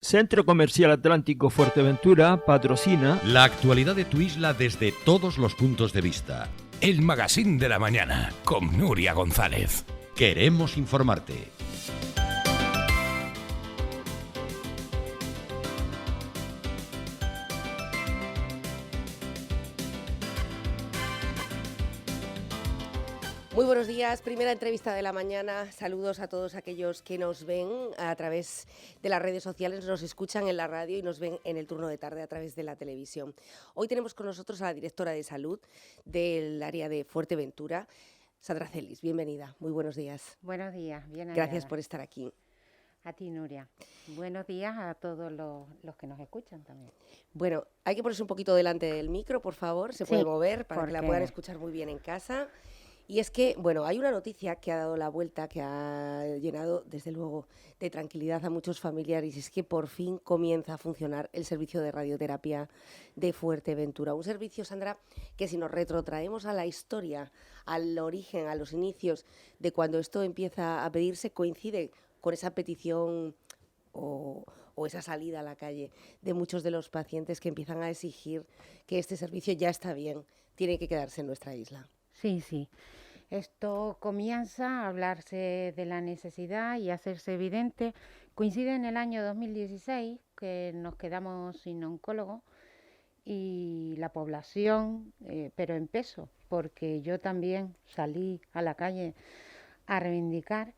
Centro Comercial Atlántico Fuerteventura patrocina la actualidad de tu isla desde todos los puntos de vista. El Magazín de la Mañana con Nuria González. Queremos informarte. Muy buenos días, primera entrevista de la mañana. Saludos a todos aquellos que nos ven a través de las redes sociales, nos escuchan en la radio y nos ven en el turno de tarde a través de la televisión. Hoy tenemos con nosotros a la directora de salud del área de Fuerteventura, Sandra Celis. Bienvenida, muy buenos días. Buenos días, bien hallada. Gracias por estar aquí. A ti, Nuria. Buenos días a todos los que nos escuchan también. Bueno, hay que ponerse un poquito delante del micro, por favor, se puede mover para que la puedan escuchar muy bien en casa. Y es que, bueno, hay una noticia que ha dado la vuelta, que ha llenado, desde luego, de tranquilidad a muchos familiares, y es que por fin comienza a funcionar el servicio de radioterapia de Fuerteventura. Un servicio, Sandra, que si nos retrotraemos a la historia, al origen, a los inicios de cuando esto empieza a pedirse, coincide con esa petición o esa salida a la calle de muchos de los pacientes que empiezan a exigir que este servicio ya está bien, tiene que quedarse en nuestra isla. Sí, sí. Esto comienza a hablarse de la necesidad y a hacerse evidente. Coincide en el año 2016 que nos quedamos sin oncólogo y la población, pero en peso, porque yo también salí a la calle a reivindicar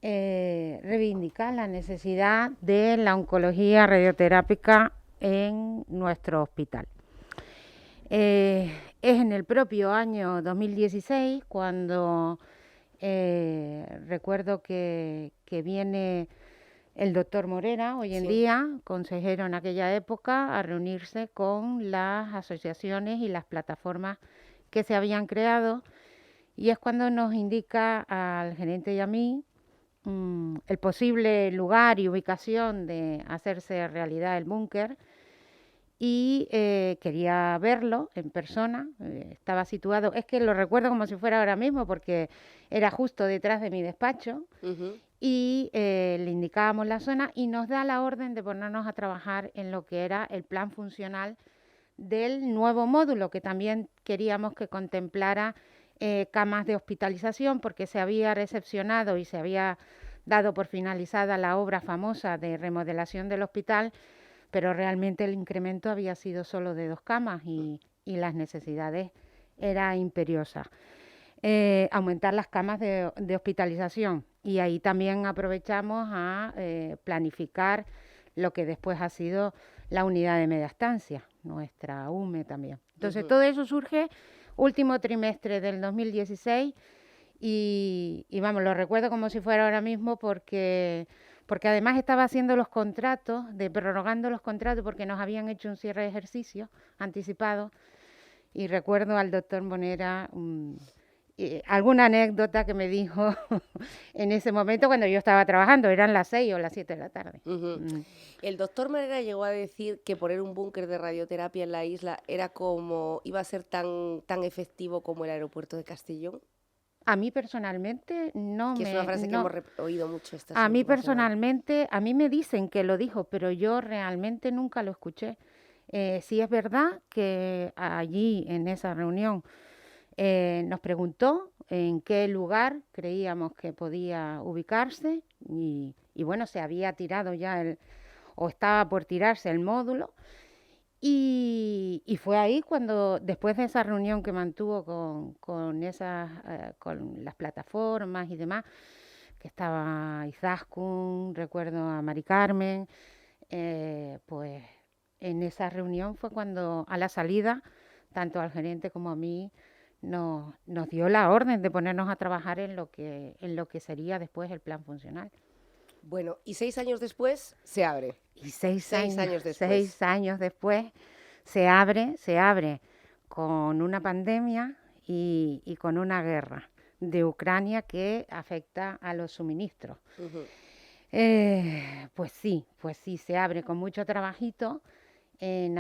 la necesidad de la oncología radioterápica en nuestro hospital. Es en el propio año 2016 cuando recuerdo que viene el doctor Morera, hoy en día, consejero en aquella época, a reunirse con las asociaciones y las plataformas que se habían creado, y es cuando nos indica al gerente y a mí el posible lugar y ubicación de hacerse realidad el búnker. Y quería verlo en persona, estaba situado, es que lo recuerdo como si fuera ahora mismo porque era justo detrás de mi despacho. Y le indicábamos la zona y nos da la orden de ponernos a trabajar en lo que era el plan funcional del nuevo módulo, que también queríamos que contemplara camas de hospitalización, porque se había recepcionado y se había dado por finalizada la obra famosa de remodelación del hospital, pero realmente el incremento había sido solo de 2 camas y las necesidades eran imperiosas. Aumentar las camas de hospitalización, y ahí también aprovechamos a planificar lo que después ha sido la unidad de media estancia, nuestra UME también. Entonces todo eso surge último trimestre del 2016 y vamos, lo recuerdo como si fuera ahora mismo porque además estaba haciendo los contratos, prorrogando los contratos porque nos habían hecho un cierre de ejercicio anticipado, y recuerdo al doctor Monera alguna anécdota que me dijo en ese momento cuando yo estaba trabajando, eran las 6 o las 7 de la tarde. El doctor Monera llegó a decir que poner un búnker de radioterapia en la isla era como, iba a ser tan efectivo como el aeropuerto de Castellón. A mí personalmente no me... Que es una frase que hemos oído mucho estas A mí últimas personalmente, a mí me dicen que lo dijo, pero yo realmente nunca lo escuché. Sí es verdad que allí en esa reunión nos preguntó en qué lugar creíamos que podía ubicarse y bueno, se había tirado ya o estaba por tirarse el módulo. Y fue ahí cuando, después de esa reunión que mantuvo con las plataformas y demás, que estaba Izaskun, recuerdo a Mari Carmen, pues en esa reunión fue cuando a la salida, tanto al gerente como a mí, nos dio la orden de ponernos a trabajar en lo que sería después el plan funcional. Bueno, y 6 años después se abre. Y 6 años después se abre con una pandemia y con una guerra de Ucrania que afecta a los suministros. Pues sí, se abre con mucho trabajito. En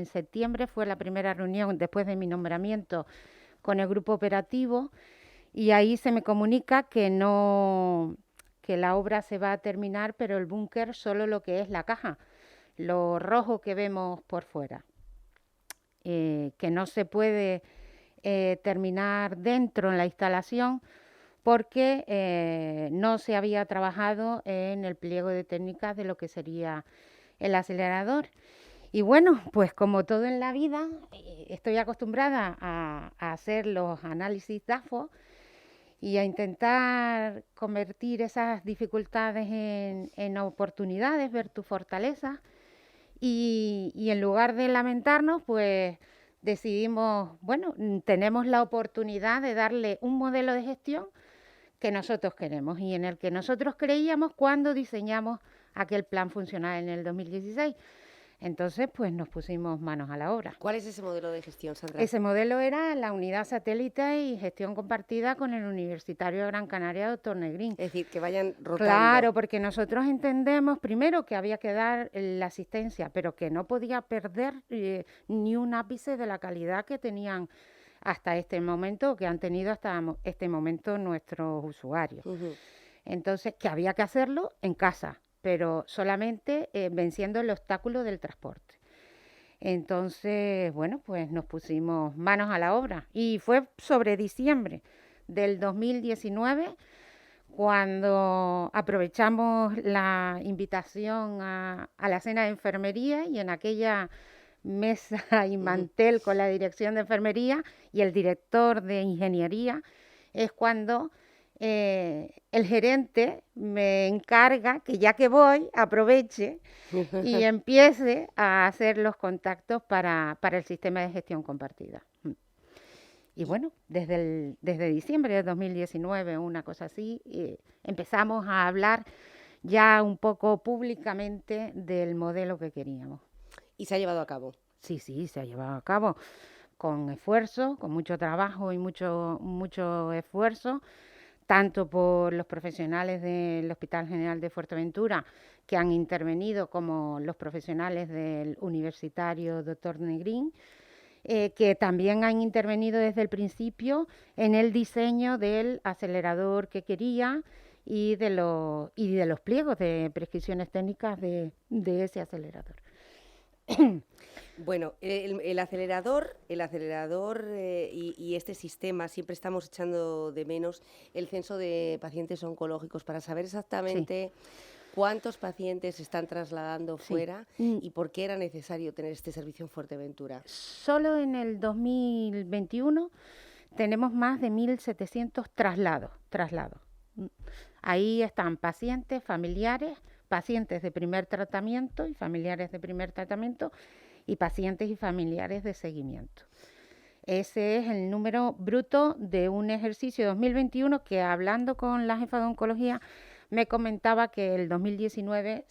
septiembre fue la primera reunión después de mi nombramiento con el grupo operativo, y ahí se me comunica que que la obra se va a terminar, pero el búnker solo lo que es la caja, lo rojo que vemos por fuera, que no se puede terminar dentro en la instalación porque no se había trabajado en el pliego de técnicas de lo que sería el acelerador. Y bueno, pues como todo en la vida, estoy acostumbrada a hacer los análisis DAFO y a intentar convertir esas dificultades en oportunidades, ver tus fortalezas. Y en lugar de lamentarnos, pues decidimos, bueno, tenemos la oportunidad de darle un modelo de gestión que nosotros queremos y en el que nosotros creíamos cuando diseñamos aquel plan funcional en el 2016. Entonces, pues nos pusimos manos a la obra. ¿Cuál es ese modelo de gestión, Sandra? Ese modelo era la unidad satélite y gestión compartida con el Universitario de Gran Canaria, doctor Negrín. Es decir, que vayan rotando. Claro, porque nosotros entendemos primero que había que dar la asistencia, pero que no podía perder ni un ápice de la calidad que tenían hasta este momento, que han tenido hasta este momento nuestros usuarios. Entonces, que había que hacerlo en casa, pero solamente venciendo el obstáculo del transporte. Entonces, bueno, pues nos pusimos manos a la obra y fue sobre diciembre del 2019 cuando aprovechamos la invitación a la cena de enfermería y en aquella mesa y mantel con la dirección de enfermería y el director de ingeniería es cuando el gerente me encarga que ya que voy, aproveche y empiece a hacer los contactos para el sistema de gestión compartida. Y bueno, desde diciembre de 2019, una cosa así, empezamos a hablar ya un poco públicamente del modelo que queríamos. ¿Y se ha llevado a cabo? Sí, se ha llevado a cabo con esfuerzo, con mucho trabajo y mucho esfuerzo, tanto por los profesionales del Hospital General de Fuerteventura que han intervenido como los profesionales del Universitario Dr. Negrín, que también han intervenido desde el principio en el diseño del acelerador que quería y de los pliegos de prescripciones técnicas de ese acelerador. Bueno, el acelerador y este sistema, siempre estamos echando de menos el censo de pacientes oncológicos para saber exactamente cuántos pacientes se están trasladando fuera y por qué era necesario tener este servicio en Fuerteventura. Solo en el 2021 tenemos más de 1.700 traslados. Ahí están pacientes, familiares, pacientes de primer tratamiento y familiares de primer tratamiento y pacientes y familiares de seguimiento. Ese es el número bruto de un ejercicio 2021 que, hablando con la jefa de oncología, me comentaba que el 2019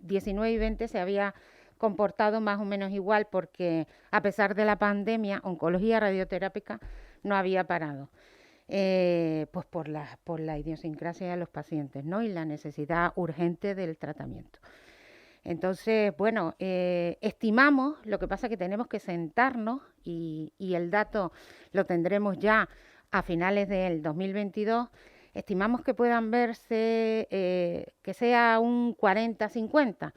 19 y 20 se había comportado más o menos igual porque a pesar de la pandemia, oncología radioterápica no había parado. Pues por la idiosincrasia de los pacientes, ¿no? Y la necesidad urgente del tratamiento. Entonces, bueno, estimamos, lo que pasa es que tenemos que sentarnos y el dato lo tendremos ya a finales del 2022, estimamos que puedan verse, que sea un 40-50,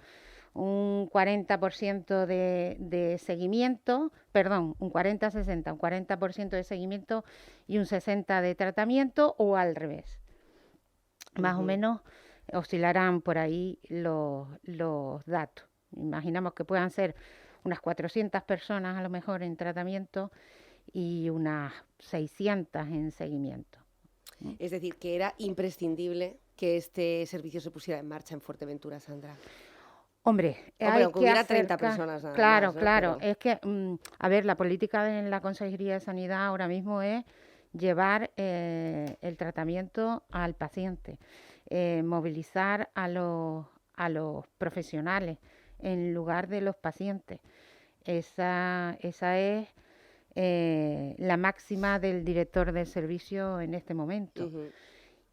un 40% de seguimiento, perdón, un 40-60, un 40% de seguimiento y un 60% de tratamiento o al revés. Más o menos oscilarán por ahí los datos. Imaginamos que puedan ser unas 400 personas a lo mejor en tratamiento y unas 600 en seguimiento. Es decir, que era imprescindible que este servicio se pusiera en marcha en Fuerteventura, Sandra. Hombre, aunque hubiera 30 personas nada claro, más, ¿no? Claro. Pero... Es que, a ver, la política de la Consejería de Sanidad ahora mismo es llevar el tratamiento al paciente, movilizar a los profesionales en lugar de los pacientes. Esa es la máxima del director del servicio en este momento.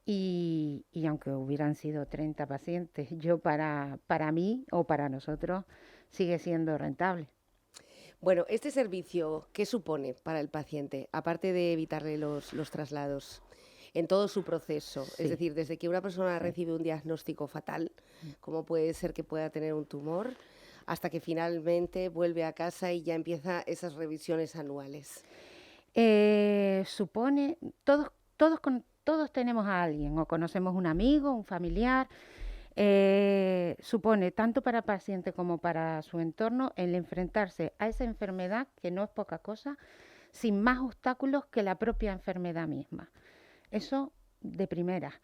Y aunque hubieran sido 30 pacientes, yo para mí o para nosotros sigue siendo rentable. Bueno, este servicio, ¿qué supone para el paciente? Aparte de evitarle los traslados, en todo su proceso. Sí. Es decir, desde que una persona recibe un diagnóstico fatal, como puede ser que pueda tener un tumor, hasta que finalmente vuelve a casa y ya empieza esas revisiones anuales. Supone, todos tenemos a alguien, o conocemos un amigo, un familiar. Supone, tanto para el paciente como para su entorno, el enfrentarse a esa enfermedad, que no es poca cosa, sin más obstáculos que la propia enfermedad misma. Eso de primera.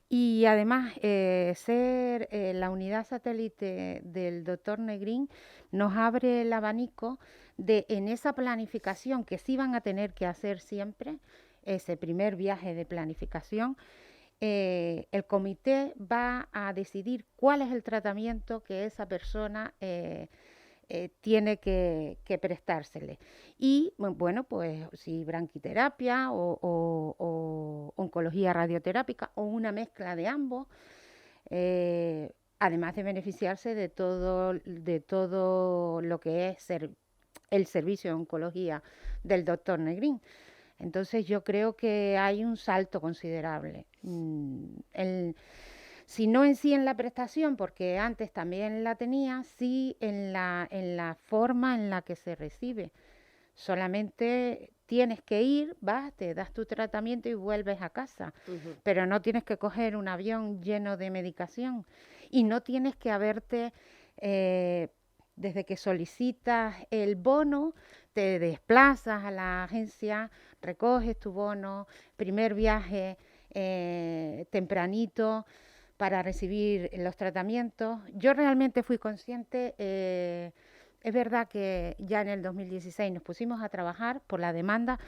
Y además, ser la unidad satélite del doctor Negrín nos abre el abanico de, en esa planificación que sí van a tener que hacer siempre, ese primer viaje de planificación, el comité va a decidir cuál es el tratamiento que esa persona tiene que prestársele. Y bueno, pues si branquiterapia o oncología radioterápica o una mezcla de ambos, además de beneficiarse de todo lo que es el servicio de oncología del doctor Negrín. Entonces yo creo que hay un salto considerable. Si no en sí en la prestación, porque antes también la tenía, sí en la forma en la que se recibe. Solamente tienes que ir, vas, te das tu tratamiento y vuelves a casa, pero no tienes que coger un avión lleno de medicación y no tienes que haberte, desde que solicitas el bono, te desplazas a la agencia, recoges tu bono, primer viaje tempranito para recibir los tratamientos. Yo realmente fui consciente, es verdad que ya en el 2016 nos pusimos a trabajar por la demanda,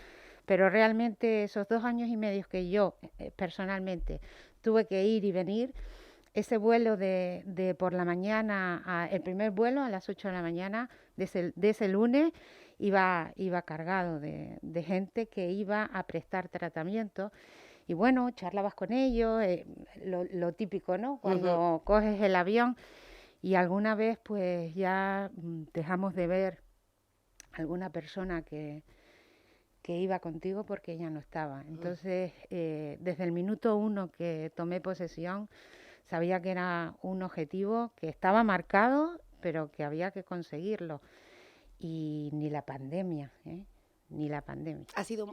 pero realmente esos 2 años y medio que yo personalmente tuve que ir y venir, ese vuelo de por la mañana, el primer vuelo a las 8 de la mañana de ese lunes, iba cargado de gente que iba a prestar tratamiento. Y bueno, charlabas con ellos, lo típico, ¿no? Cuando coges el avión, y alguna vez pues ya dejamos de ver alguna persona que iba contigo porque ya no estaba. Entonces, desde el minuto 1 que tomé posesión, sabía que era un objetivo que estaba marcado, pero que había que conseguirlo. Y ni la pandemia, ni la pandemia.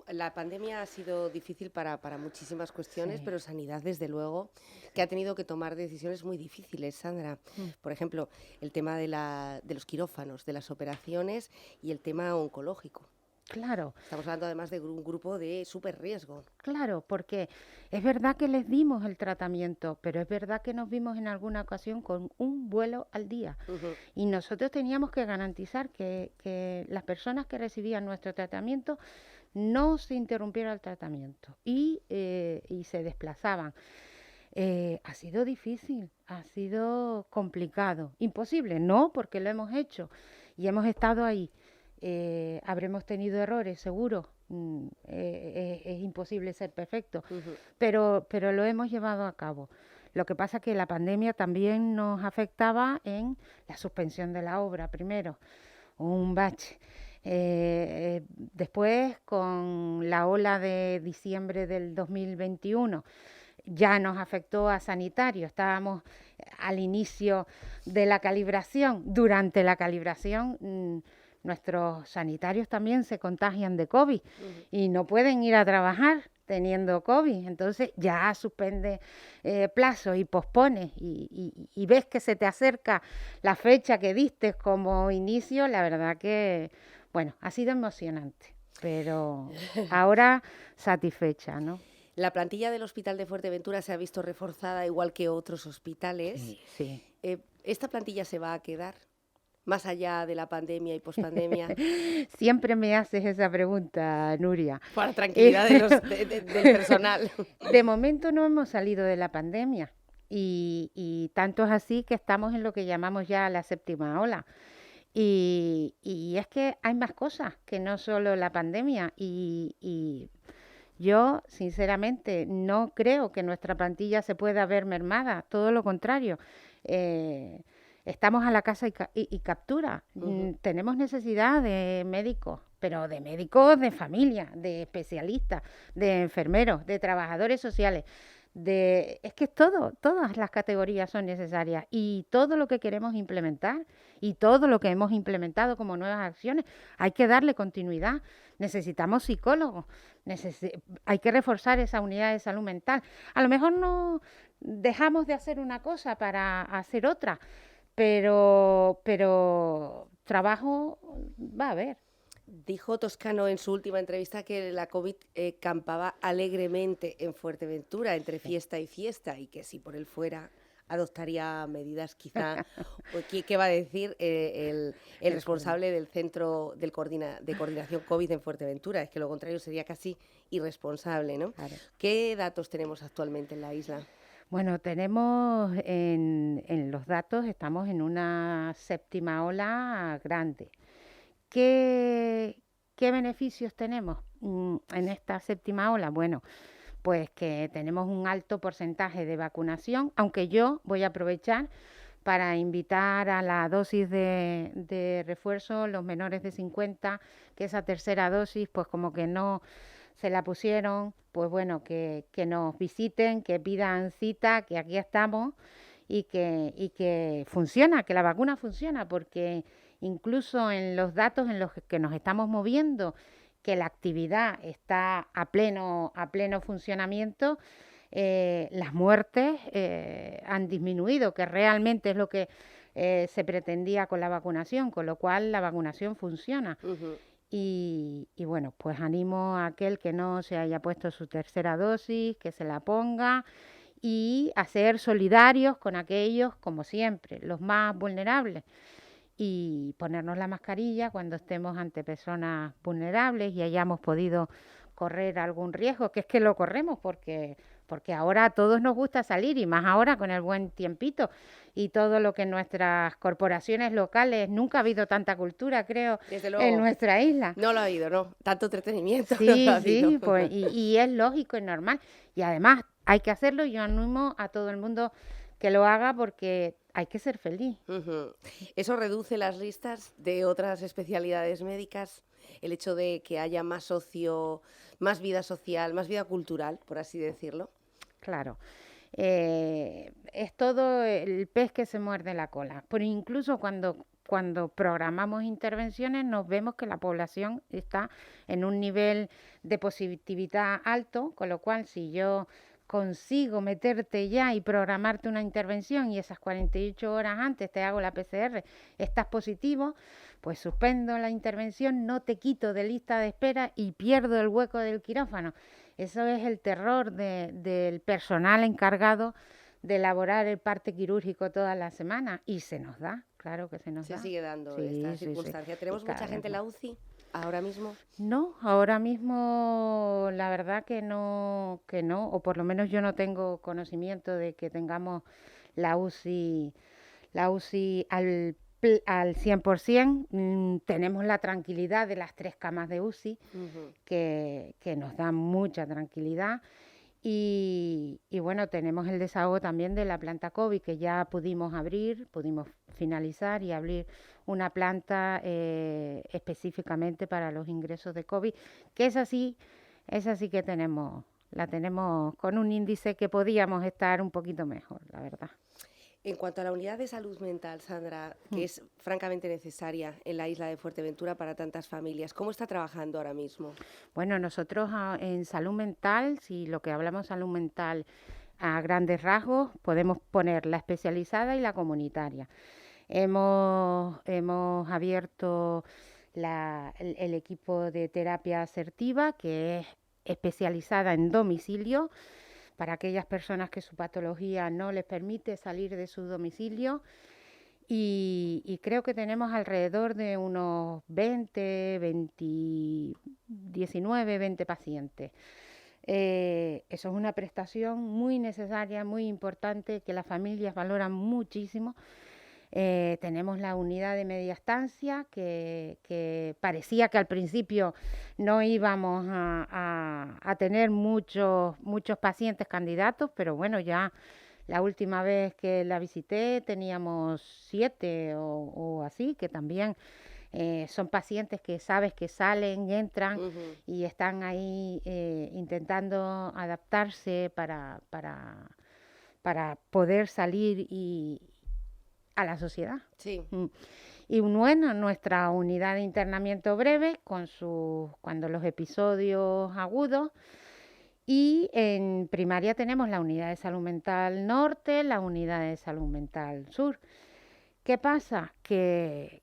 La pandemia ha sido difícil para muchísimas cuestiones, sí. Pero Sanidad, desde luego, que ha tenido que tomar decisiones muy difíciles, Sandra. Por ejemplo, el tema de los quirófanos, de las operaciones y el tema oncológico. Claro. Estamos hablando además de un grupo de súper riesgo. Claro, porque es verdad que les dimos el tratamiento, pero es verdad que nos vimos en alguna ocasión con un vuelo al día. Y nosotros teníamos que garantizar que las personas que recibían nuestro tratamiento no se interrumpiera el tratamiento y se desplazaban. Ha sido difícil, ha sido complicado. Imposible, no, porque lo hemos hecho y hemos estado ahí. Habremos tenido errores, seguro. Es imposible ser perfecto, pero lo hemos llevado a cabo. Lo que pasa es que la pandemia también nos afectaba en la suspensión de la obra, primero, un bache. Después, con la ola de diciembre del 2021, ya nos afectó a sanitario. Estábamos al inicio de la calibración. Durante la calibración, nuestros sanitarios también se contagian de COVID y no pueden ir a trabajar teniendo COVID. Entonces ya suspende plazos y pospone y ves que se te acerca la fecha que diste como inicio. La verdad que, bueno, ha sido emocionante, pero ahora satisfecha, ¿no? La plantilla del Hospital de Fuerteventura se ha visto reforzada igual que otros hospitales. Sí. ¿Esta plantilla se va a quedar? Más allá de la pandemia y pospandemia. Siempre me haces esa pregunta, Nuria. Para tranquilidad del personal. De momento no hemos salido de la pandemia y tanto es así que estamos en lo que llamamos ya la 7ª ola. Y es que hay más cosas que no solo la pandemia y yo, sinceramente, no creo que nuestra plantilla se pueda ver mermada, todo lo contrario. estamos a la casa y captura. Tenemos necesidad de médicos, pero de médicos de familia, de especialistas, de enfermeros, de trabajadores sociales. Es que todas las categorías son necesarias, y todo lo que queremos implementar y todo lo que hemos implementado como nuevas acciones hay que darle continuidad. Necesitamos psicólogos, hay que reforzar esa unidad de salud mental. A lo mejor no dejamos de hacer una cosa para hacer otra, pero trabajo va a haber. Dijo Toscano en su última entrevista que la COVID campaba alegremente en Fuerteventura, entre fiesta y fiesta, y que si por él fuera adoptaría medidas quizá. ¿Qué va a decir el responsable del Centro de Coordinación COVID en Fuerteventura? Es que lo contrario sería casi irresponsable, ¿no? Claro. ¿Qué datos tenemos actualmente en la isla? Bueno, tenemos en los datos, estamos en una séptima ola grande. ¿Qué beneficios tenemos en esta séptima ola? Bueno, pues que tenemos un alto porcentaje de vacunación, aunque yo voy a aprovechar para invitar a la dosis de refuerzo los menores de 50, que esa tercera dosis, pues como que no se la pusieron, pues bueno, que nos visiten, que pidan cita, que aquí estamos y que funciona, que la vacuna funciona, porque incluso en los datos en los que nos estamos moviendo, que la actividad está a pleno funcionamiento, las muertes han disminuido, que realmente es lo que se pretendía con la vacunación, con lo cual la vacunación funciona. Y bueno, pues animo a aquel que no se haya puesto su tercera dosis, que se la ponga, y a ser solidarios con aquellos, como siempre, los más vulnerables, y ponernos la mascarilla cuando estemos ante personas vulnerables y hayamos podido correr algún riesgo, que es que lo corremos porque ahora a todos nos gusta salir, y más ahora con el buen tiempito y todo lo que en nuestras corporaciones locales, nunca ha habido tanta cultura, creo, en nuestra isla. No lo ha habido, ¿no? Tanto entretenimiento. Sí, no sí, pues, y es lógico y normal. Y además hay que hacerlo, y yo animo a todo el mundo que lo haga porque hay que ser feliz. ¿Eso reduce las listas de otras especialidades médicas? El hecho de que haya más ocio, más vida social, más vida cultural, por así decirlo. Claro. Es todo el pez que se muerde la cola. Pero incluso cuando programamos intervenciones nos vemos que la población está en un nivel de positividad alto, con lo cual si yo consigo meterte ya y programarte una intervención y esas 48 horas antes te hago la PCR, estás positivo, pues suspendo la intervención, no te quito de lista de espera y pierdo el hueco del quirófano. Eso es el terror del personal encargado de elaborar el parte quirúrgico toda la semana, y se nos da, claro que se nos da. Se sigue dando esta circunstancia. ¿Tenemos mucha gente en la UCI ahora mismo? No, ahora mismo la verdad que no, o por lo menos yo no tengo conocimiento de que tengamos la UCI al 100%. Tenemos la tranquilidad de las 3 camas de UCI, que nos dan mucha tranquilidad. Y bueno, tenemos el desahogo también de la planta COVID, que ya pudimos finalizar y abrir una planta específicamente para los ingresos de COVID, que esa sí que la tenemos con un índice que podíamos estar un poquito mejor, la verdad. En cuanto a la unidad de salud mental, Sandra, que es francamente necesaria en la isla de Fuerteventura para tantas familias, ¿cómo está trabajando ahora mismo? Bueno, nosotros en salud mental, si lo que hablamos salud mental a grandes rasgos, podemos poner la especializada y la comunitaria. Hemos abierto el equipo de terapia asertiva, que es especializada en domicilio, para aquellas personas que su patología no les permite salir de su domicilio, y creo que tenemos alrededor de unos 19, 20 pacientes. Eso es una prestación muy necesaria, muy importante, que las familias valoran muchísimo. Tenemos la unidad de media estancia, que parecía que al principio no íbamos a tener muchos pacientes candidatos, pero bueno, ya La última vez que la visité teníamos 7 o así, que también son pacientes que sabes que salen, entran y están ahí intentando adaptarse para poder salir a la sociedad. Sí. Y bueno, nuestra unidad de internamiento breve, cuando los episodios agudos. Y en primaria tenemos la unidad de salud mental norte, la unidad de salud mental sur. ¿Qué pasa? Que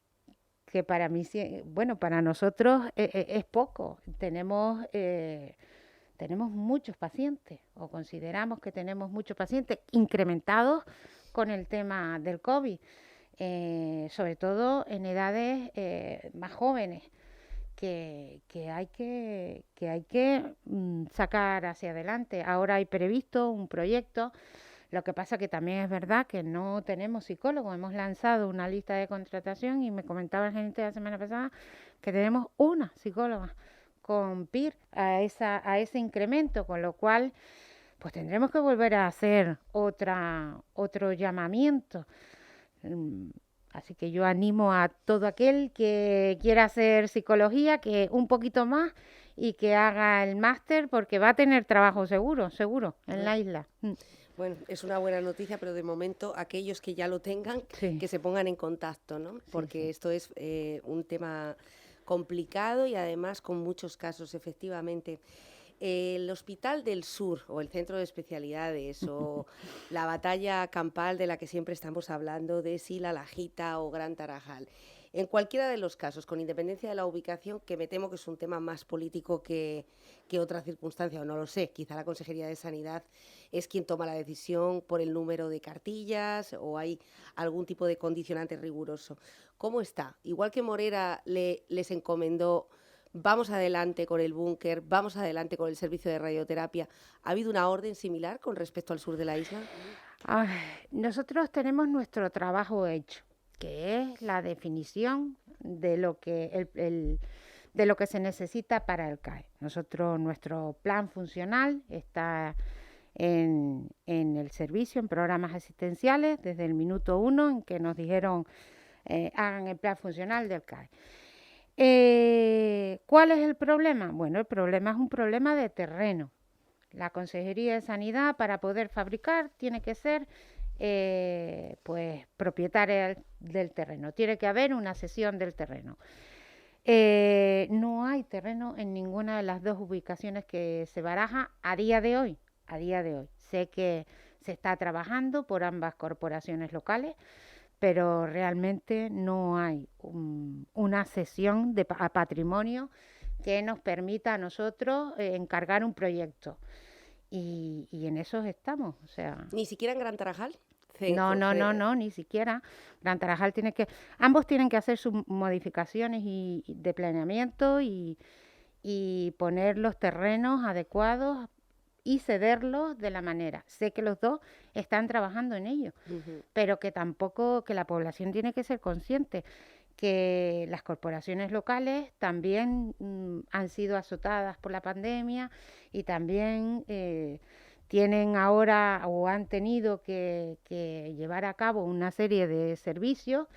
para mí, bueno, para nosotros es poco. Tenemos muchos pacientes, o consideramos que tenemos muchos pacientes incrementados con el tema del COVID, sobre todo en edades más jóvenes. Que hay que sacar hacia adelante. Ahora hay previsto un proyecto, lo que pasa que también es verdad que no tenemos psicólogos. Hemos lanzado una lista de contratación y me comentaba el gerente la semana pasada que tenemos una psicóloga con PIR a ese incremento, con lo cual pues tendremos que volver a hacer otro llamamiento. Así que yo animo a todo aquel que quiera hacer psicología que un poquito más y que haga el máster, porque va a tener trabajo seguro en la isla. Bueno, es una buena noticia, pero de momento aquellos que ya lo tengan, que se pongan en contacto, ¿no? Porque esto es un tema complicado y además con muchos casos, efectivamente. El Hospital del Sur o el Centro de Especialidades o la batalla campal de la que siempre estamos hablando de Sila, Lajita o Gran Tarajal. En cualquiera de los casos, con independencia de la ubicación, que me temo que es un tema más político que otra circunstancia, o no lo sé, quizá la Consejería de Sanidad es quien toma la decisión por el número de cartillas o hay algún tipo de condicionante riguroso. ¿Cómo está? Igual que Morera les encomendó: vamos adelante con el búnker, vamos adelante con el servicio de radioterapia. ¿Ha habido una orden similar con respecto al sur de la isla? Nosotros tenemos nuestro trabajo hecho, que es la definición de lo que se necesita para el CAE. Nuestro plan funcional está en el servicio, en programas asistenciales, desde el minuto 1 en que nos dijeron hagan el plan funcional del CAE. ¿Cuál es el problema? Bueno, el problema es un problema de terreno. La Consejería de Sanidad, para poder fabricar, tiene que ser pues propietaria del terreno. Tiene que haber una cesión del terreno. No hay terreno en ninguna de las dos ubicaciones que se baraja a día de hoy. Sé que se está trabajando por ambas corporaciones locales, pero realmente no hay una cesión a patrimonio que nos permita a nosotros encargar un proyecto. Y en eso estamos. O sea, ¿ni siquiera en Gran Tarajal? No, ni siquiera. Gran Tarajal ambos tienen que hacer sus modificaciones de planeamiento y poner los terrenos adecuados y cederlos de la manera. Sé que los dos están trabajando en ello, pero que la población tiene que ser consciente que las corporaciones locales también han sido azotadas por la pandemia y también tienen ahora o han tenido que llevar a cabo una serie de servicios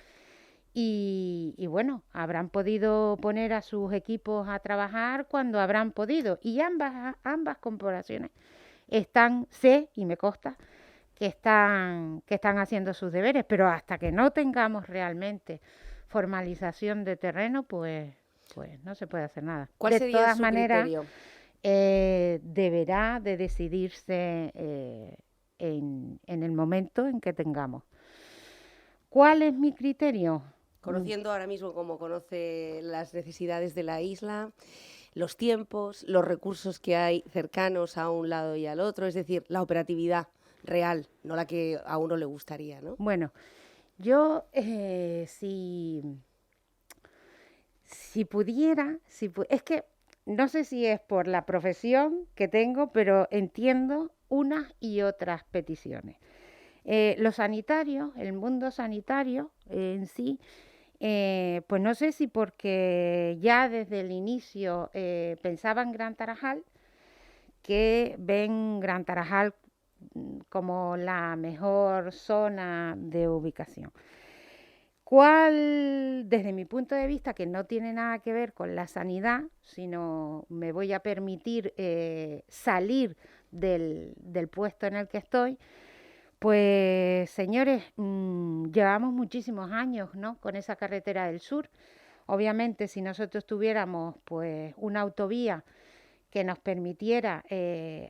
y bueno, habrán podido poner a sus equipos a trabajar cuando habrán podido, y ambas corporaciones sé y me consta que están haciendo sus deberes, pero hasta que no tengamos realmente formalización de terreno, pues no se puede hacer nada. ¿Cuál sería de todas su maneras, criterio? Deberá de decidirse en el momento en que tengamos. ¿Cuál es mi criterio? Conociendo ahora mismo como conoce las necesidades de la isla, los tiempos, los recursos que hay cercanos a un lado y al otro, es decir, la operatividad real, no la que a uno le gustaría, ¿no? Bueno, yo si pudiera, es que no sé si es por la profesión que tengo, pero entiendo unas y otras peticiones. Los sanitarios, el mundo sanitario en sí, pues no sé si porque ya desde el inicio pensaba en Gran Tarajal, que ven Gran Tarajal como la mejor zona de ubicación. ¿Cuál, desde mi punto de vista, que no tiene nada que ver con la sanidad, sino me voy a permitir salir del puesto en el que estoy? Pues, señores, llevamos muchísimos años, ¿no?, con esa carretera del sur. Obviamente, si nosotros tuviéramos pues una autovía que nos permitiera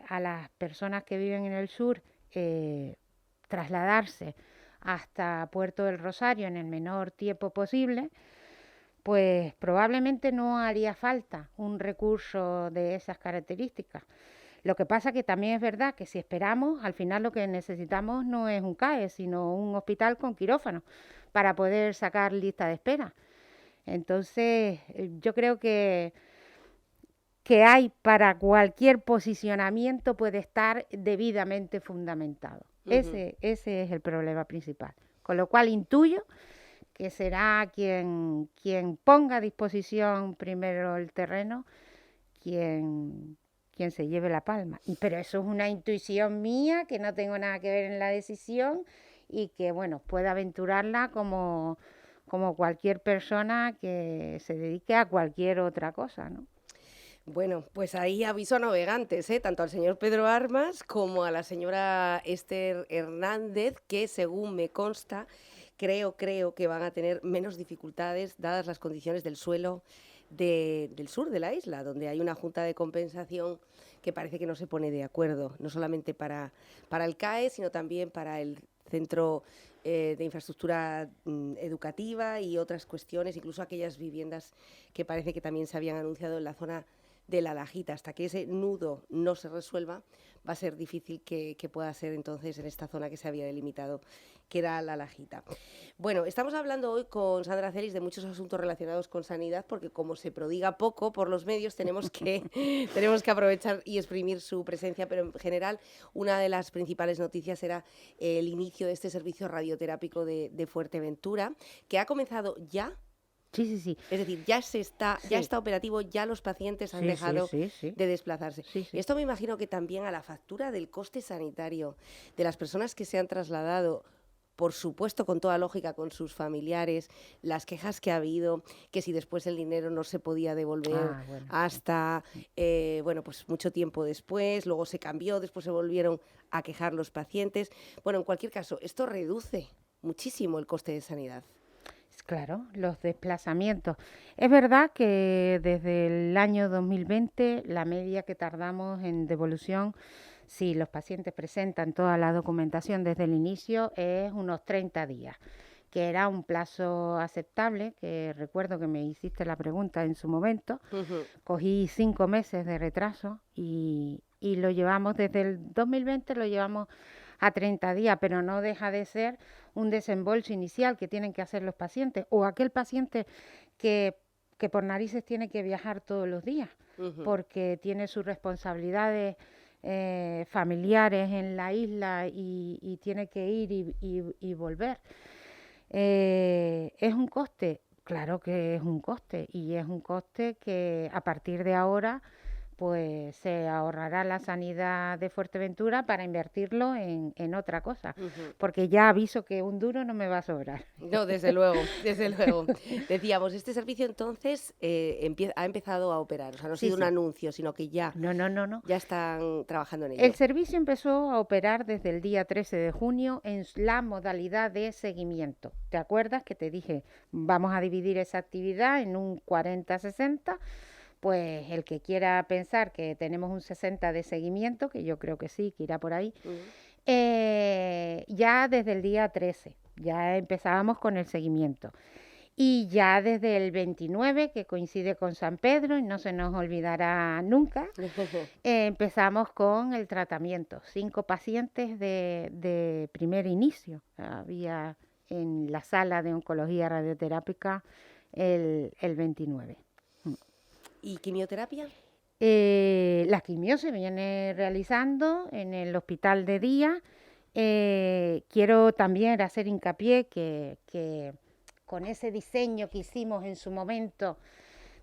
a las personas que viven en el sur trasladarse hasta Puerto del Rosario en el menor tiempo posible, pues probablemente no haría falta un recurso de esas características. Lo que pasa que también es verdad que si esperamos, al final lo que necesitamos no es un CAE, sino un hospital con quirófano para poder sacar lista de espera. Entonces, yo creo que hay para cualquier posicionamiento puede estar debidamente fundamentado. Ese es el problema principal. Con lo cual intuyo que será quien ponga a disposición primero el terreno, quien se lleve la palma. Pero eso es una intuición mía, que no tengo nada que ver en la decisión y que, bueno, pueda aventurarla como cualquier persona que se dedique a cualquier otra cosa, ¿no? Bueno, pues ahí aviso a navegantes, tanto al señor Pedro Armas como a la señora Esther Hernández, que según me consta, creo que van a tener menos dificultades dadas las condiciones del suelo del sur de la isla, donde hay una junta de compensación que parece que no se pone de acuerdo, no solamente para el CAE, sino también para el Centro de Infraestructura Educativa y otras cuestiones, incluso aquellas viviendas que parece que también se habían anunciado en la zona de La Lajita. Hasta que ese nudo no se resuelva, va a ser difícil que pueda ser entonces en esta zona que se había delimitado, que era La Lajita. Bueno, estamos hablando hoy con Sandra Celis de muchos asuntos relacionados con sanidad, porque como se prodiga poco por los medios, tenemos que aprovechar y exprimir su presencia, pero en general una de las principales noticias era el inicio de este servicio radioterápico de Fuerteventura, que ha comenzado ya. Sí. Es decir, ya está operativo, ya los pacientes han dejado de desplazarse. Y esto me imagino que también a la factura del coste sanitario de las personas que se han trasladado, por supuesto con toda lógica con sus familiares, las quejas que ha habido, que si después el dinero no se podía devolver hasta pues mucho tiempo después, luego se cambió, después se volvieron a quejar los pacientes. Bueno, en cualquier caso, esto reduce muchísimo el coste de sanidad. Claro, los desplazamientos. Es verdad que desde el año 2020 la media que tardamos en devolución, si los pacientes presentan toda la documentación desde el inicio, es unos 30 días, que era un plazo aceptable, que recuerdo que me hiciste la pregunta en su momento. Cogí 5 meses de retraso y lo llevamos desde el 2020, lo llevamos a 30 días, pero no deja de ser un desembolso inicial que tienen que hacer los pacientes, o aquel paciente que por narices tiene que viajar todos los días, porque tiene sus responsabilidades familiares en la isla y tiene que ir y volver. ¿Es un coste? Claro que es un coste, y es un coste que a partir de ahora pues se ahorrará la sanidad de Fuerteventura para invertirlo en otra cosa, porque ya aviso que un duro no me va a sobrar. No, desde luego. Decíamos, este servicio entonces ha empezado a operar, o sea, no ha sido un anuncio, sino que ya, ya están trabajando en ello. El servicio empezó a operar desde el día 13 de junio en la modalidad de seguimiento. ¿Te acuerdas que te dije, vamos a dividir esa actividad en un 40-60? Pues el que quiera pensar que tenemos un 60 de seguimiento, que yo creo que sí, que irá por ahí, ya desde el día 13, ya empezábamos con el seguimiento. Y ya desde el 29, que coincide con San Pedro, y no se nos olvidará nunca, empezamos con el tratamiento. 5 pacientes de primer inicio había en la sala de oncología radioterápica el 29. ¿Y quimioterapia? La quimio se viene realizando en el hospital de día. Quiero también hacer hincapié que con ese diseño que hicimos en su momento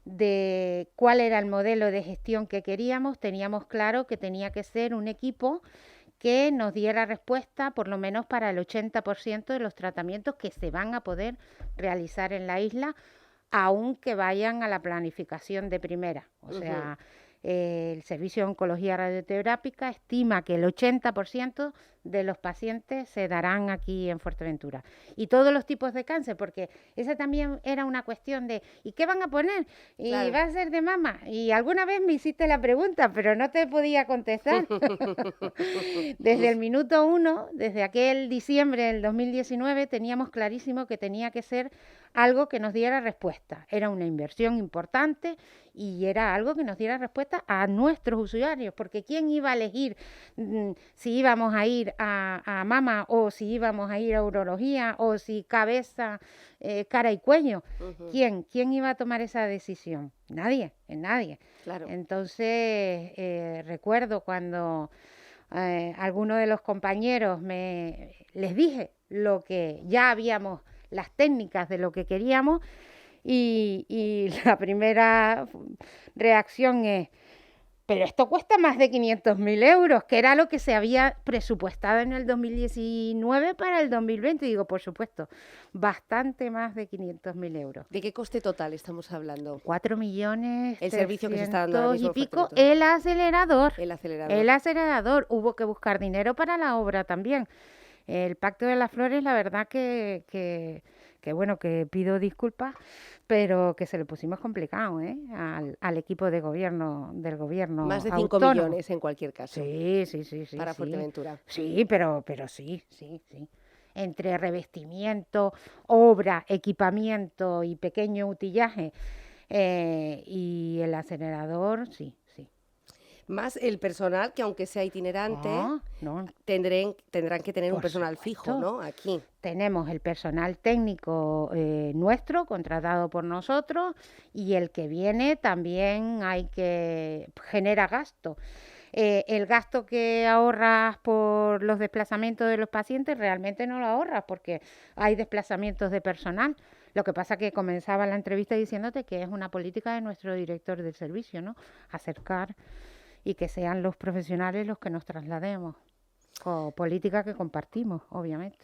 de cuál era el modelo de gestión que queríamos, teníamos claro que tenía que ser un equipo que nos diera respuesta por lo menos para el 80% de los tratamientos que se van a poder realizar en la isla, aunque vayan a la planificación de primera. O sea, el Servicio de Oncología Radioterápica estima que el 80% de los pacientes se darán aquí en Fuerteventura. Y todos los tipos de cáncer, porque esa también era una cuestión de ¿y qué van a poner? Y Claro. va a ser de mama. Y alguna vez me hiciste la pregunta, pero no te podía contestar. Desde el minuto 1, desde aquel diciembre del 2019, teníamos clarísimo que tenía que ser algo que nos diera respuesta. Era una inversión importante y era algo que nos diera respuesta a nuestros usuarios, porque ¿quién iba a elegir si íbamos a ir a mama o si íbamos a ir a urología o si cabeza, cara y cuello? ¿Quién iba a tomar esa decisión? Nadie. Claro. Entonces, recuerdo cuando algunos de los compañeros les dije lo que ya habíamos, las técnicas de lo que queríamos, y la primera reacción es: pero esto cuesta más de 500.000 euros, que era lo que se había presupuestado en el 2019 para el 2020. Digo, por supuesto, bastante más de 500.000 euros. ¿De qué coste total estamos hablando? 4 millones El servicio que se está dando ahora mismo y en pico, Fuerteventura. el acelerador. El acelerador. Hubo que buscar dinero para la obra también. El Pacto de las Flores, la verdad que bueno, que pido disculpas, pero que se lo pusimos complicado, al equipo de gobierno, del gobierno Más de 5 autónomo. millones en cualquier caso. Sí. Para sí. Fuerteventura. Sí, pero sí. Entre revestimiento, obra, equipamiento y pequeño utillaje, y el acelerador, sí. Más el personal, que aunque sea itinerante, No. tendrán que tener un Por personal supuesto. fijo, ¿no? Aquí. Tenemos el personal técnico nuestro, contratado por nosotros, y el que viene también genera gasto. El gasto que ahorras por los desplazamientos de los pacientes realmente no lo ahorras, porque hay desplazamientos de personal. Lo que pasa que comenzaba la entrevista diciéndote que es una política de nuestro director del servicio, ¿no? Acercar y que sean los profesionales los que nos traslademos. Política que compartimos, obviamente.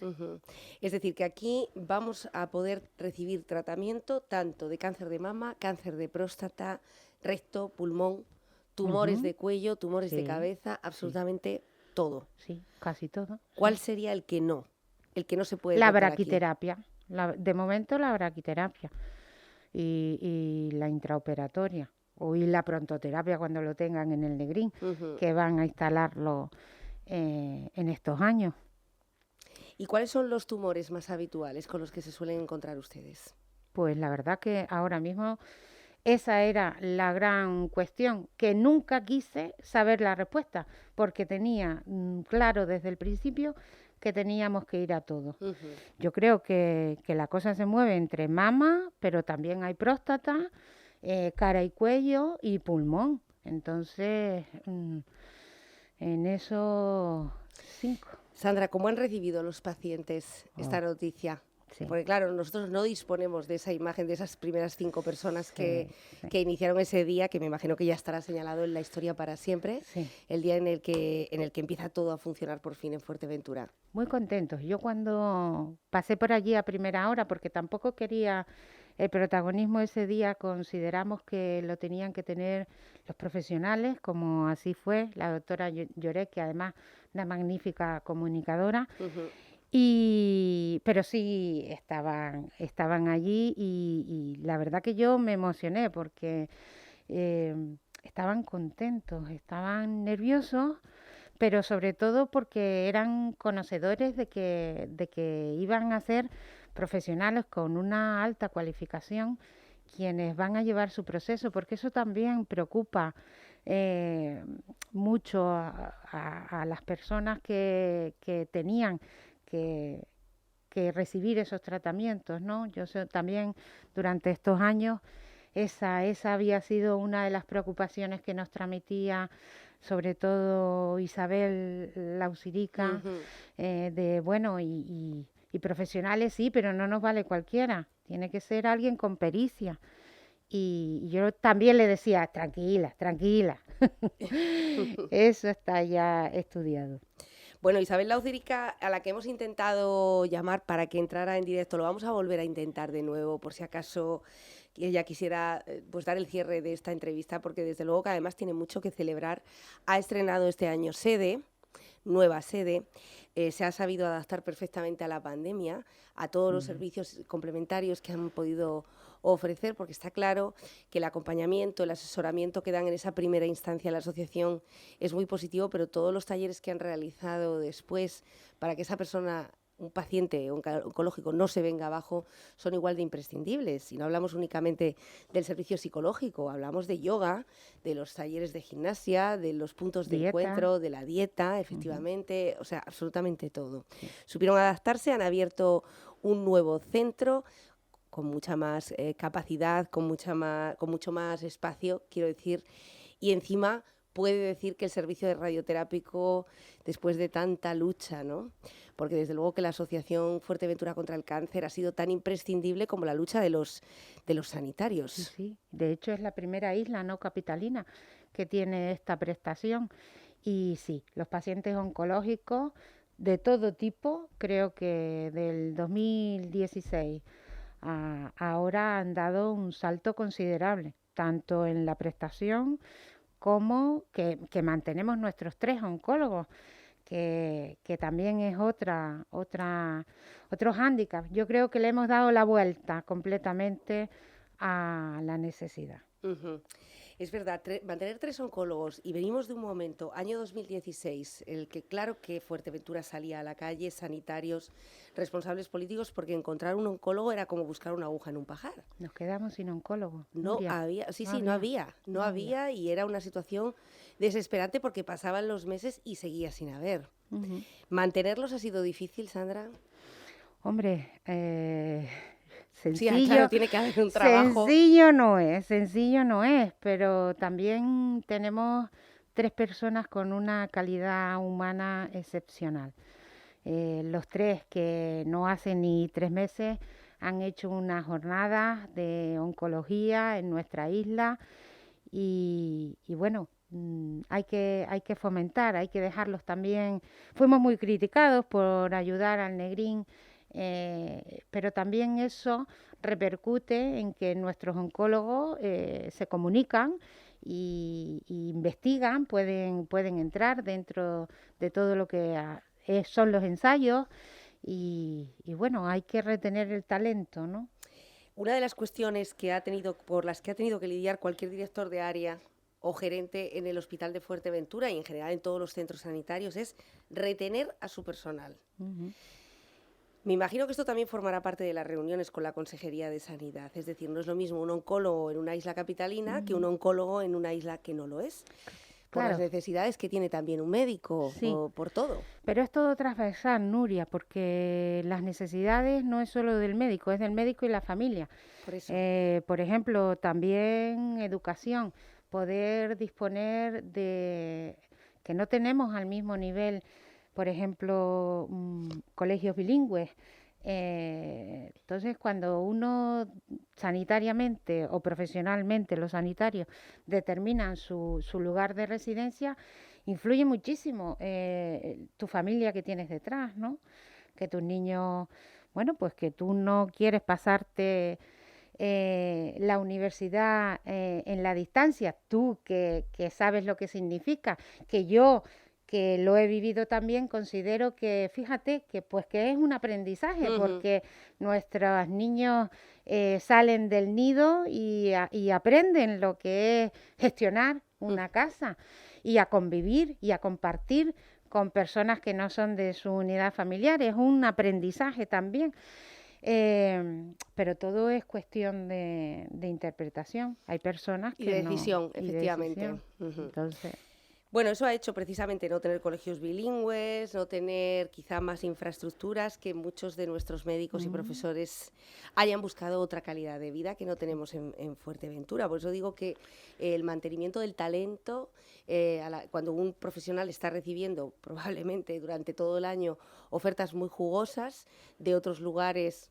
Es decir, que aquí vamos a poder recibir tratamiento tanto de cáncer de mama, cáncer de próstata, recto, pulmón, tumores de cuello, tumores de cabeza, absolutamente todo. Sí, casi todo. ¿Cuál sería el que no se puede La tratar aquí? braquiterapia. De momento la braquiterapia y la intraoperatoria. Y la prontoterapia cuando lo tengan en el Negrín, que van a instalarlo en estos años. ¿Y cuáles son los tumores más habituales con los que se suelen encontrar ustedes? Pues la verdad que ahora mismo esa era la gran cuestión, que nunca quise saber la respuesta, porque tenía claro desde el principio que teníamos que ir a todo. Yo creo que la cosa se mueve entre mama, pero también hay próstata, cara y cuello y pulmón. Entonces, en eso 5. Sandra, ¿cómo han recibido los pacientes esta noticia? Sí. Porque claro, nosotros no disponemos de esa imagen de esas primeras 5 personas que iniciaron ese día, que me imagino que ya estará señalado en la historia para siempre, el día en el que empieza todo a funcionar por fin en Fuerteventura. Muy contentos. Yo cuando pasé por allí a primera hora, porque tampoco quería el protagonismo ese día, consideramos que lo tenían que tener los profesionales, como así fue, la doctora Lloret, que además una magnífica comunicadora. Pero sí estaban allí y la verdad que yo me emocioné porque estaban contentos, estaban nerviosos, pero sobre todo porque eran conocedores de que iban a ser profesionales con una alta cualificación quienes van a llevar su proceso, porque eso también preocupa mucho a las personas que tenían que recibir esos tratamientos, ¿no? Yo sé, también durante estos años esa había sido una de las preocupaciones que nos transmitía sobre todo Isabel Lausirica, y profesionales sí, pero no nos vale cualquiera, tiene que ser alguien con pericia. Y yo también le decía, tranquila, eso está ya estudiado. Bueno, Isabel Laucírica, a la que hemos intentado llamar para que entrara en directo, lo vamos a volver a intentar de nuevo, por si acaso ella quisiera pues dar el cierre de esta entrevista, porque desde luego que además tiene mucho que celebrar. Ha estrenado este año nueva sede, se ha sabido adaptar perfectamente a la pandemia, a todos los servicios complementarios que han podido ofrecer, porque está claro que el acompañamiento, el asesoramiento que dan en esa primera instancia a la asociación es muy positivo, pero todos los talleres que han realizado después para que esa persona, un paciente oncológico, no se venga abajo, son igual de imprescindibles. Y no hablamos únicamente del servicio psicológico, hablamos de yoga, de los talleres de gimnasia, de los puntos de encuentro, de la dieta, efectivamente, o sea, absolutamente todo. Sí. Supieron adaptarse, han abierto un nuevo centro con mucha más capacidad, con mucho más espacio, quiero decir, y encima puede decir que el servicio de radioterápico, después de tanta lucha, ¿no? Porque desde luego que la Asociación Fuerteventura contra el Cáncer ha sido tan imprescindible como la lucha de los sanitarios. Sí, sí. De hecho es la primera isla no capitalina que tiene esta prestación. Y sí, los pacientes oncológicos de todo tipo, creo que del 2016 a ahora han dado un salto considerable, tanto en la prestación como que mantenemos nuestros 3 oncólogos, que también es otro hándicap. Yo creo que le hemos dado la vuelta completamente a la necesidad. Uh-huh. Es verdad, mantener 3 oncólogos, y venimos de un momento, año 2016, el que claro que Fuerteventura salía a la calle, sanitarios, responsables políticos, porque encontrar un oncólogo era como buscar una aguja en un pajar. Nos quedamos sin oncólogo. No había, y era una situación desesperante porque pasaban los meses y seguía sin haber. Uh-huh. ¿Mantenerlos ha sido difícil, Sandra? Hombre, sencillo, sí, claro, tiene que haber un trabajo. Sencillo no es, pero también tenemos 3 personas con una calidad humana excepcional. Los 3 que no hace ni 3 meses han hecho una jornada de oncología en nuestra isla y bueno, hay que fomentar, hay que dejarlos también. Fuimos muy criticados por ayudar al Negrín, pero también eso repercute en que nuestros oncólogos se comunican y investigan, pueden entrar dentro de todo lo que son los ensayos y bueno, hay que retener el talento, ¿no? Una de las cuestiones por las que ha tenido que lidiar cualquier director de área o gerente en el Hospital de Fuerteventura y en general en todos los centros sanitarios es retener a su personal. Uh-huh. Me imagino que esto también formará parte de las reuniones con la Consejería de Sanidad. Es decir, no es lo mismo un oncólogo en una isla capitalina que un oncólogo en una isla que no lo es. Por las necesidades que tiene también un médico, sí, por todo. Pero es todo transversal, Nuria, porque las necesidades no es solo del médico, es del médico y la familia. Por eso. Por ejemplo, también educación, poder disponer de que no tenemos al mismo nivel, por ejemplo, colegios bilingües. Entonces, cuando uno sanitariamente o profesionalmente, los sanitarios, determinan su lugar de residencia, influye muchísimo tu familia que tienes detrás, ¿no? Que tus niños, bueno, pues que tú no quieres pasarte la universidad en la distancia, tú que sabes lo que significa, que yo que lo he vivido también, considero que, fíjate, que es un aprendizaje, uh-huh, porque nuestros niños salen del nido y aprenden lo que es gestionar una casa y a convivir y a compartir con personas que no son de su unidad familiar. Es un aprendizaje también. Pero todo es cuestión de interpretación. Hay personas que y decisión, no, efectivamente. Y decisión. Uh-huh. Entonces... Bueno, eso ha hecho precisamente no tener colegios bilingües, no tener quizá más infraestructuras, que muchos de nuestros médicos y profesores hayan buscado otra calidad de vida que no tenemos en Fuerteventura. Por eso digo que el mantenimiento del talento, cuando un profesional está recibiendo probablemente durante todo el año ofertas muy jugosas de otros lugares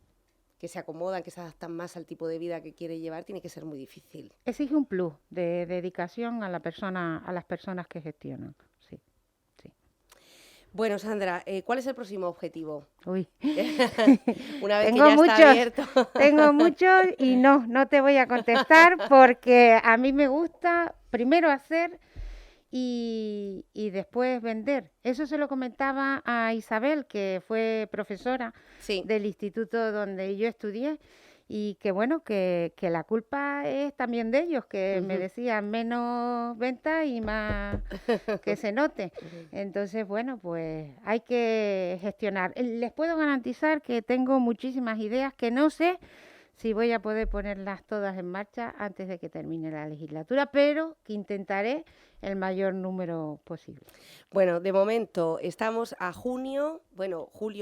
que se acomodan, que se adaptan más al tipo de vida que quiere llevar, tiene que ser muy difícil. Exige un plus de dedicación a las personas que gestionan, sí. Bueno, Sandra, ¿cuál es el próximo objetivo? Uy. Una vez Tengo que ya muchos, está abierto. tengo muchos y no te voy a contestar porque a mí me gusta primero hacer y después vender. Eso se lo comentaba a Isabel, que fue profesora Sí. del instituto donde yo estudié, y que bueno, que la culpa es también de ellos, que me decían menos venta y más que se note. Entonces, bueno, pues hay que gestionar. Les puedo garantizar que tengo muchísimas ideas que no sé si voy a poder ponerlas todas en marcha antes de que termine la legislatura, pero que intentaré el mayor número posible. Bueno, de momento estamos a julio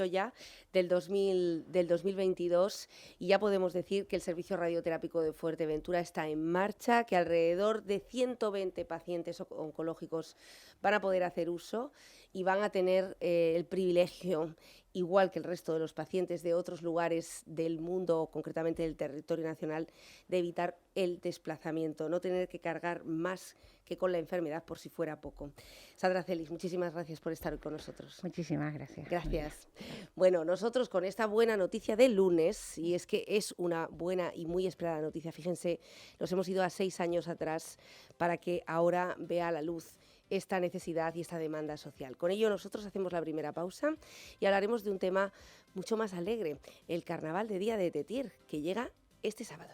ya, del 2022, y ya podemos decir que el servicio radioterápico de Fuerteventura está en marcha, que alrededor de 120 pacientes oncológicos van a poder hacer uso y van a tener el privilegio, igual que el resto de los pacientes de otros lugares del mundo, concretamente del territorio nacional, de evitar el desplazamiento, no tener que cargar más que con la enfermedad por si fuera poco. Sandra Celis, muchísimas gracias por estar hoy con nosotros. Muchísimas gracias. Gracias. Bueno, nosotros con esta buena noticia del lunes, y es que es una buena y muy esperada noticia, fíjense, nos hemos ido a 6 años atrás para que ahora vea la luz esta necesidad y esta demanda social. Con ello nosotros hacemos la primera pausa y hablaremos de un tema mucho más alegre, el Carnaval de Día de Tetir, que llega este sábado.